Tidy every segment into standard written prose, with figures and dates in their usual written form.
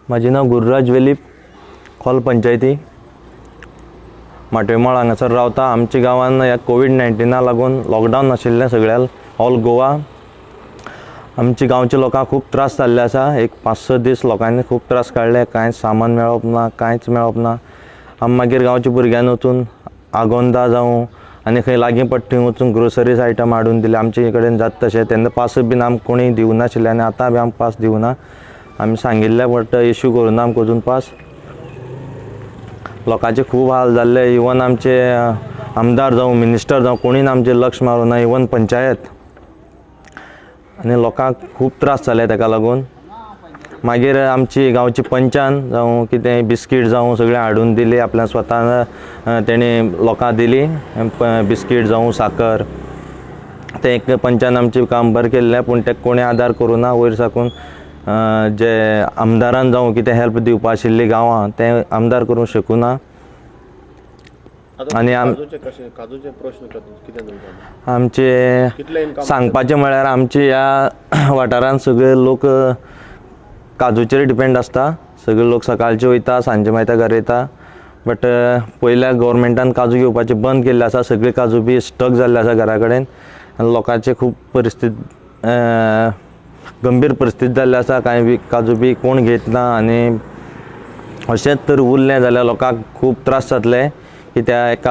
माझे नाव गुरुराज वेलीप, खोल पंचायती माटोळेमाळ हांगासर रावता। आमच्या गांवांत ह्या कोविड-19 लागून लॉकडावन आशिल्लें सगळ्याक ऑल गोवा। आमच्या गांवच्या लोकांक खूब त्रास जाल्ले आसा। एक 5-6 दीस लोकांनी खूब त्रास काडले, कांयच सामान मेळप ना, कांयच मेळप ना। आमी मागीर गांवच्या भुरग्यांनी वचून आगोंदा जावं आनी खंय लागीं पट्टी वचून ग्रोसरीज आयटम हाडून दिले। आमचे कडेन जाता तशें तेन्ना पास बीन आमकां कोणी दिवनाशिल्ले आनी आतां बी आमकां पास दिवना। आमी सांगिल्ले बट इश्यू करूना आमकां अजून पास। लोकांचे खूब हाल जाल्ले। इवन आमचे आमदार जावं मिनिस्टर जावं कोणीन आमचे लक्ष मारूना, इवन पंचायत। आनी लोकांक खूब त्रास जाले ताका लागून। मागीर आमची गांवची पंचान जावं कितें बिस्कीट जावं सगळें हाडून दिली। आपल्या स्वता तेणी लोकांक दिली बिस्कीट जावं साकर। तें एक पंचान आमचें काम बरें केल्लें, पूण तेका कोणी आदार करूना। वयर साकून जे आमदारान जावं कितें हेल्प दिवपा आशिल्ली गांवां तें आमदार करूंक शकूना। आनी आमचे सांगपाचें म्हळ्यार आमचे ह्या वाठारांत सगळे लोक काजूचेर डिपेंड आसता। सगळे लोक सकाळचे वयता, सांजे मागीर घरा येता। बट पयल्या गव्हर्मेंटान काजू घेवपाचें बंद केल्लें आसा। सगळे काजू बी स्टक जाल्ले आसा घरा कडेन आनी लोकांचे खूब परिस्थिती गंभीर परिस्थिती जाल्ली आसा। कांय बी काजू बी कोण घेत ना आनी अशेंच तर उरलें जाल्यार लोकांक खूब त्रास जातले। कित्याक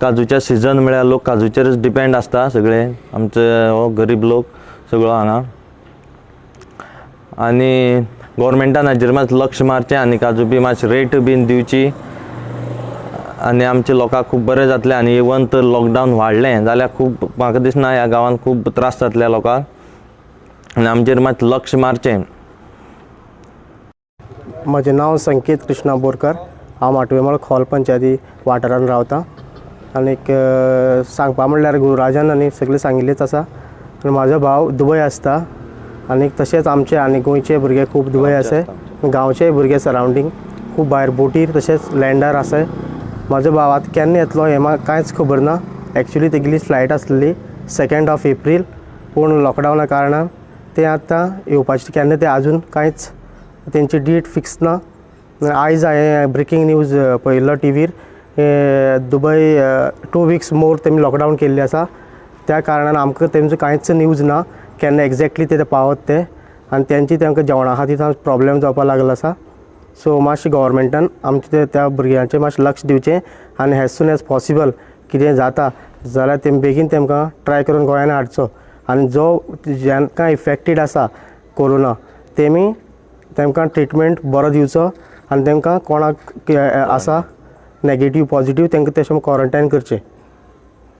काजूच्या सिजन म्हळ्यार लोक काजूचेरच डिपेंड आसता सगळे। आमचो हो गरीब लोक सगळो हांगा। आनी गव्हर्मेंटान हाजेर मातशें लक्ष मारचें आनी काजू बी मातशें रेट बीन दिवची आनी आमच्या लोकांक खूब बरें जातलें। आनी इवन तर लॉकडावन वाडलें जाल्यार खूब म्हाका दिसना ह्या गांवांत खूब त्रास जातले लोकांक आनी आमचेर मातशें लक्ष मारचें। म्हजें नांव संकेत कृष्णा बोरकार। हांव माटोळेमाळ खोल पंचायती वाठारांत रावतां। आनीक सांगपा म्हणल्यार गुरुराजान आनी सगळें सांगिल्लेच आसा। आनी म्हाजो भाव दुबय आसता आनीक तशेंच आमचे आनी गोंयचे भुरगे खूब दुबय आसाय। गांवचे भुरगे सरावंडींग खूब भायर बोटीर तशेंच लँडार आसाय। म्हाजो भाव आतां केन्ना येतलो हें म्हाका कांयच खबर ना। एक्चुली तेगेली फ्लायट आसलेली 2 एप्रील, पूण लॉकडावना कारणान तें आतां येवपाचें केन्ना तें आजून कांयच तेंची डेट फिक्स ना। आयज हांवें ब्रेकींग न्यूज पळयल्लो टीव्हीर, दुबय 2 वीक्स मोर तेमी लॉकडावन केल्ली आसा। त्या कारणान आमकां तेंचो कांयच न्यूज ना केन्ना एक्झॅक्टली ते पावत ते। आनी तेंची तांकां जेवणा खातीर प्रॉब्लेम जावपा लागलो आसा। सो मातशें गव्हर्मेंटान आमचे त्या भुरग्यांचेर मातशें लक्ष दिवचें आनी एज सून एज पॉसिबल कितें जाता जाल्यार तेम बेगीन तेमकां ट्राय करून गोंयांत हाडचो। आनी जो जेंकां इफेक्टेड आसा कोरोना तेमी तेमकां ट्रिटमेंट बरो दिवचो आनी तेमकां कोणाक आसा नेगेटीव पॉझिटीव तेंकां तशें क्वॉरंटायन करचें।